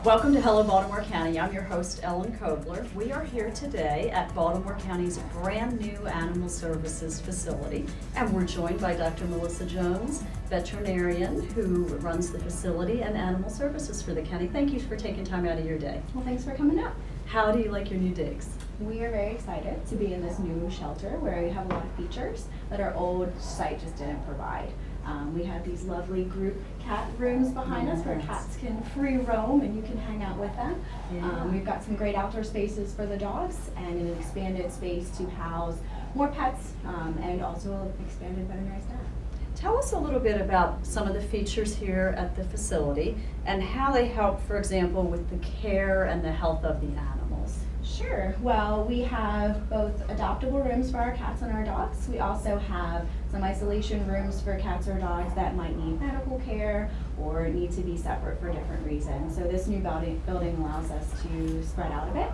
Welcome to Hello Baltimore County. I'm your host, Ellen Kobler. We are here today at Baltimore County's brand new Animal Services facility, and we're joined by Dr. Melissa Jones, veterinarian who runs the facility and animal services for the county. Thank you for taking time out of your day. Well, thanks for coming up. How do you like your new digs? We are very excited to be in this new shelter where we have a lot of features that our old site just didn't provide. We have these lovely group cat rooms behind us where cats can free roam and you can hang out with them. Yeah. We've got some great outdoor spaces for the dogs and an expanded space to house more pets and also expanded veterinary staff. Tell us a little bit about some of the features here at the facility and how they help, for example, with the care and the health of the animals. Sure. Well, we have both adoptable rooms for our cats and our dogs. We also have some isolation rooms for cats or dogs that might need medical care or need to be separate for different reasons. So this new building allows us to spread out a bit.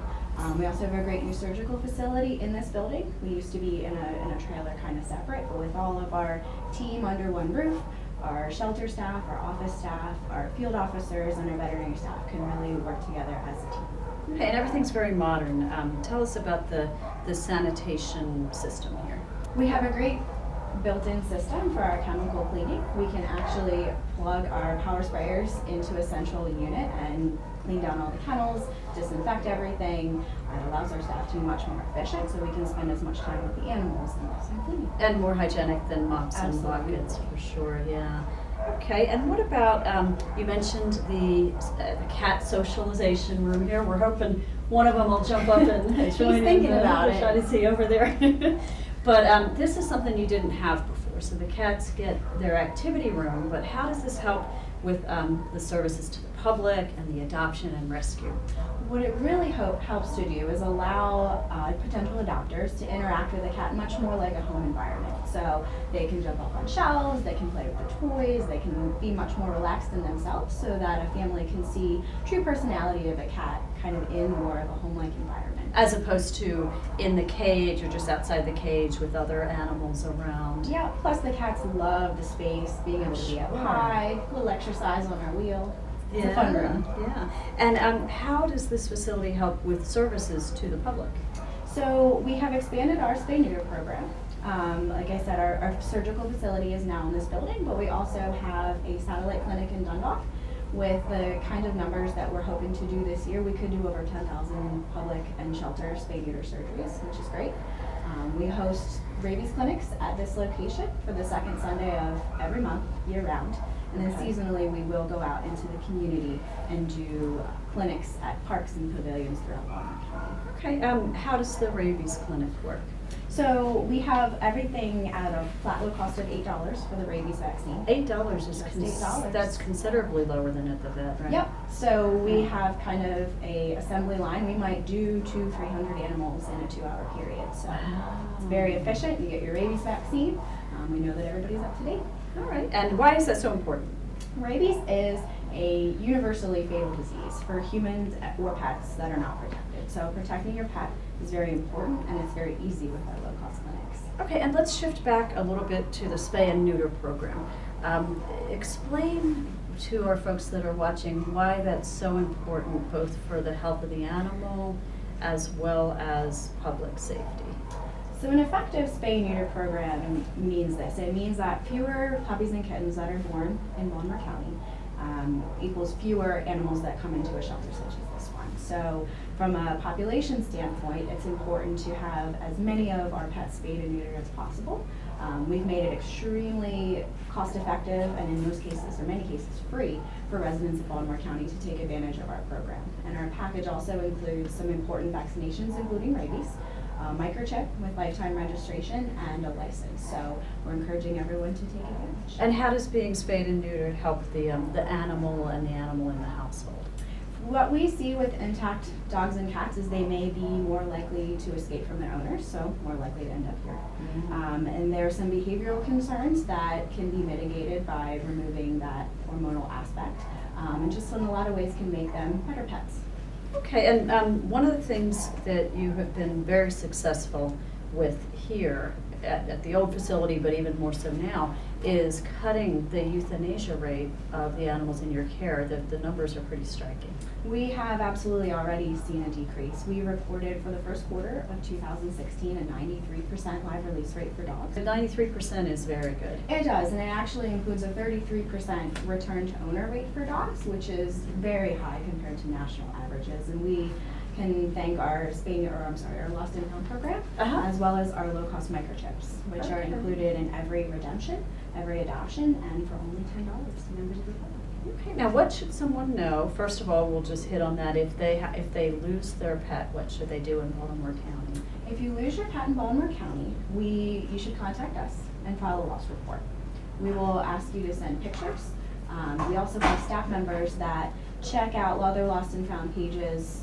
We also have a great new surgical facility in this building. We used to be in a trailer kind of separate, but with all of our team under one roof, our shelter staff, our office staff, our field officers, and our veterinary staff can really work together as a team. Okay, and everything's very modern. Tell us about the sanitation system here. We have a great built-in system for our chemical cleaning. We can actually plug our power sprayers into a central unit and clean down all the kennels, disinfect everything. It allows our staff to be much more efficient so we can spend as much time with the animals and less time cleaning. And more hygienic than mops and buckets, for sure, yeah. Okay, and what about, you mentioned the cat socialization room here. We're hoping one of them will jump up and join in. He's thinking about it. Try to see over there. But this is something you didn't have before. So the cats get their activity room, but how does this help with the services to the public and the adoption and rescue? What it really helps to do is allow potential adopters to interact with the cat much more like a home environment. So they can jump up on shelves, they can play with the toys, they can be much more relaxed in themselves so that a family can see true personality of a cat kind of in more of a home-like environment. As opposed to in the cage or just outside the cage with other animals around. Yeah, plus the cats love the space, being able to be up high, a little exercise on our wheel. It's a fun room. Yeah. And how does this facility help with services to the public? So we have expanded our spay neuter program. Like I said, our surgical facility is now in this building, but we also have a satellite clinic in Dundalk. With the kind of numbers that we're hoping to do this year, we could do over 10,000 public and shelter spay neuter surgeries, which is great. We host rabies clinics at this location for the second Sunday of every month, year round. And then seasonally, we will go out into the community and do clinics at parks and pavilions throughout Baltimore County. Okay, how does the rabies clinic work? So we have everything at a flat low cost of $8 for the rabies vaccine. $8 is $8. That's considerably lower than at the vet, right? Yep. So we have kind of a assembly line. We might do 200-300 animals in a 2-hour period. So it's very efficient. You get your rabies vaccine. We know that everybody's up to date. All right. And why is that so important? Rabies is a universally fatal disease for humans or pets that are not protected. So protecting your pet is very important, and it's very easy with our low-cost clinics. Okay, and let's shift back a little bit to the spay and neuter program. Explain to our folks that are watching why that's so important, both for the health of the animal as well as public safety. So an effective spay and neuter program means this. It means that fewer puppies and kittens that are born in Baltimore County equals fewer animals that come into a shelter such as this one. So from a population standpoint, it's important to have as many of our pets spayed and neutered as possible. We've made it extremely cost effective and in most cases, or many cases, free for residents of Baltimore County to take advantage of our program. And our package also includes some important vaccinations, including rabies, microchip with lifetime registration, and a license. So we're encouraging everyone to take advantage. And how does being spayed and neutered help the animal and the animal in the household? What we see with intact dogs and cats is they may be more likely to escape from their owners, so more likely to end up here. Mm-hmm. And there are some behavioral concerns that can be mitigated by removing that hormonal aspect, and just in a lot of ways can make them better pets. Okay, and one of the things that you have been very successful with here at the old facility, but even more so now, is cutting the euthanasia rate of the animals in your care. The numbers are pretty striking. We have absolutely already seen a decrease. We reported for the first quarter of 2016 a 93% live release rate for dogs. The 93% is very good. It does, and it actually includes a 33% return to owner rate for dogs, which is very high compared to national averages. And we can thank our our lost and found program, as well as our low-cost microchips, which are included in every redemption, every adoption, and for only $10 to members of the public. Okay, now what should someone know? First of all, we'll just hit on that. If they lose their pet, what should they do in Baltimore County? If you lose your pet in Baltimore County, you should contact us and file a loss report. We will ask you to send pictures. We also have staff members that check out other lost and found pages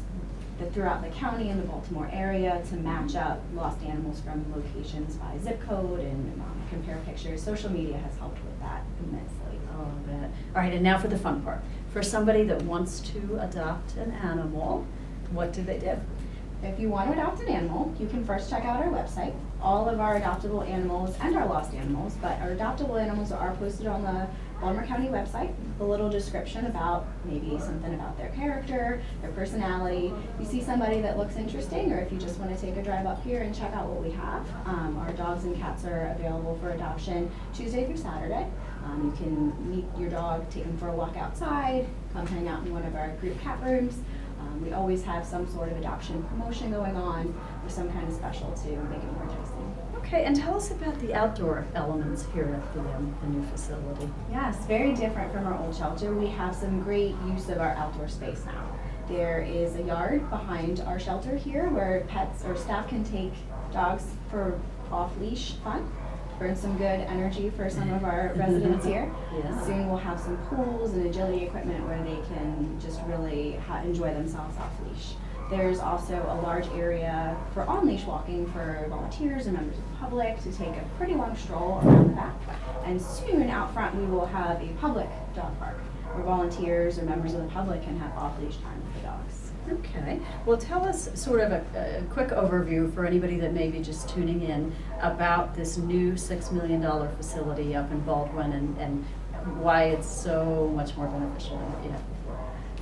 throughout the county and the Baltimore area to match up lost animals from locations by zip code and compare pictures. Social media has helped with that immensely. Oh, I bet. All right, and now for the fun part. For somebody that wants to adopt an animal, what do they do? If you want to adopt an animal, you can first check out our website. All of our adoptable animals and our lost animals, but our adoptable animals are posted on the Baltimore County website. A little description about maybe something about their character, their personality. If you see somebody that looks interesting, or if you just want to take a drive up here and check out what we have, our dogs and cats are available for adoption Tuesday through Saturday. You can meet your dog, take them for a walk outside, come hang out in one of our group cat rooms. We always have some sort of adoption promotion going on or some kind of special to make it more enticing. Okay, and tell us about the outdoor elements here at the new facility. Yes, very different from our old shelter. We have some great use of our outdoor space now. There is a yard behind our shelter here where pets or staff can take dogs for off-leash fun. Burn some good energy for some of our residents here. Yeah. Soon we'll have some pools and agility equipment where they can just really enjoy themselves off leash. There's also a large area for on-leash walking for volunteers and members of the public to take a pretty long stroll around the back. And soon out front we will have a public dog park where volunteers or members of the public can have off-leash time with the dogs. Okay, well tell us sort of a quick overview for anybody that may be just tuning in about this new $6 million facility up in Baldwin and why it's so much more beneficial than what you had before.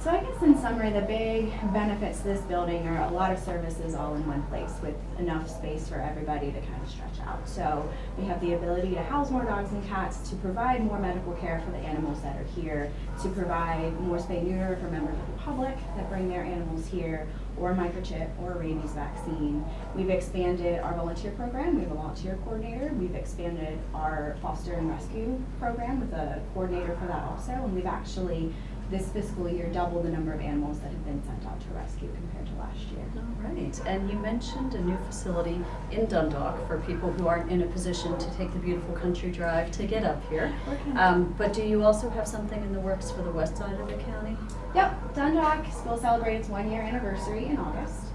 So I guess in summary, the big benefits to this building are a lot of services all in one place with enough space for everybody to kind of stretch out. So we have the ability to house more dogs and cats, to provide more medical care for the animals that are here, to provide more spay neuter for members of the public that bring their animals here, or microchip or rabies vaccine. We've expanded our volunteer program. We have a volunteer coordinator. We've expanded our foster and rescue program with a coordinator for that also, and we've actually this fiscal year double the number of animals that have been sent out to rescue compared to last year. All right, and you mentioned a new facility in Dundalk for people who aren't in a position to take the beautiful country drive to get up here. Okay. But do you also have something in the works for the west side of the county? Yep, Dundalk will celebrate its 1-year anniversary in August.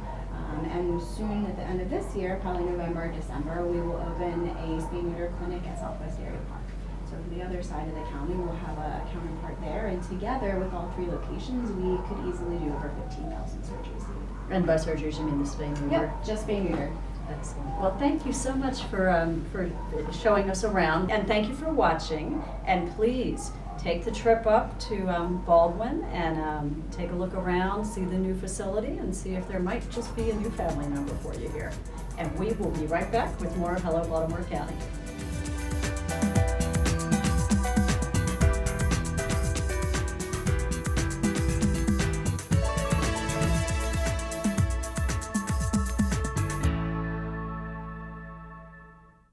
And soon at the end of this year, probably November or December, we will open a spay neuter clinic at Southwest Area Park. So for the other side of the county, we'll have a counterpart there, and together with all 3 locations, we could easily do over 15,000 surgeries. And by surgeries, you mean the spay neuter? Yep, just spay neuter. Excellent. Well, thank you so much for showing us around, and thank you for watching. And please take the trip up to Baldwin and take a look around, see the new facility, and see if there might just be a new family member for you here. And we will be right back with more of Hello Baltimore County.